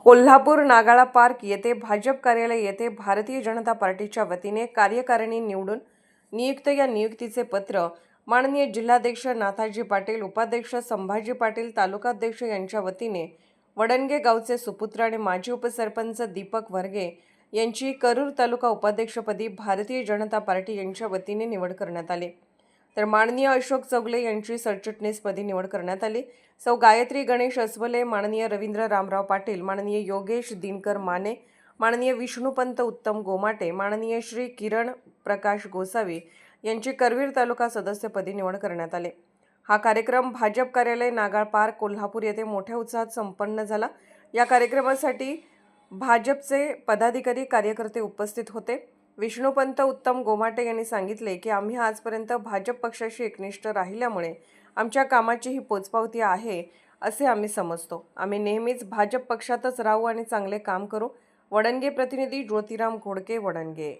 Kolhapur Nagala park येथे भाजप कार्यालय येथे भारतीय जनता पार्टीच्या वतीने कार्यकारिणी निवडून नियुक्त या नियुक्तीचे पत्र माननीय जिल्हाध्यक्ष नाथाजी पाटील, उपाध्यक्ष संभाजी पाटील, तालुकाध्यक्ष यांच्या वतीने वडणगे गावचे सुपुत्र आणि माजी उपसरपंच दीपक वर्गे यांची करूर तालुका उपाध्यक्षपदी भारतीय जनता पार्टी यांच्या वतीने निवड करण्यात आली। तर माननीय अशोक चौगले यांची सरचिटणीसपदी निवड करण्यात आली। सौ गायत्री गणेश अस्वले, माननीय रवींद्र रामराव पाटील, माननीय योगेश दिनकर माने, माननीय विष्णुपंत उत्तम गोमाटे, माननीय श्री किरण प्रकाश गोसावी यांची करवीर तालुका सदस्यपदी निवड करण्यात आले। हा कार्यक्रम भाजप कार्यालय नागाळ पार्क कोल्हापूर येथे मोठ्या उत्साहात संपन्न झाला। या कार्यक्रमासाठी भाजपचे पदाधिकारी कार्यकर्ते उपस्थित होते। विष्णुपंत उत्तम गोमाटे यांनी सांगितले की आम्ही आजपर्यंत भाजप पक्षाशी एकनिष्ठ राहिल्यामुळे आमच्या कामाची ही पोचपावती आहे असे आम्ही समजतो। आम्ही नेहमीच भाजप पक्षातच राहू आणि चांगले काम करू। वडणगे प्रतिनिधी ज्योतिराम घोडके, वडणगे।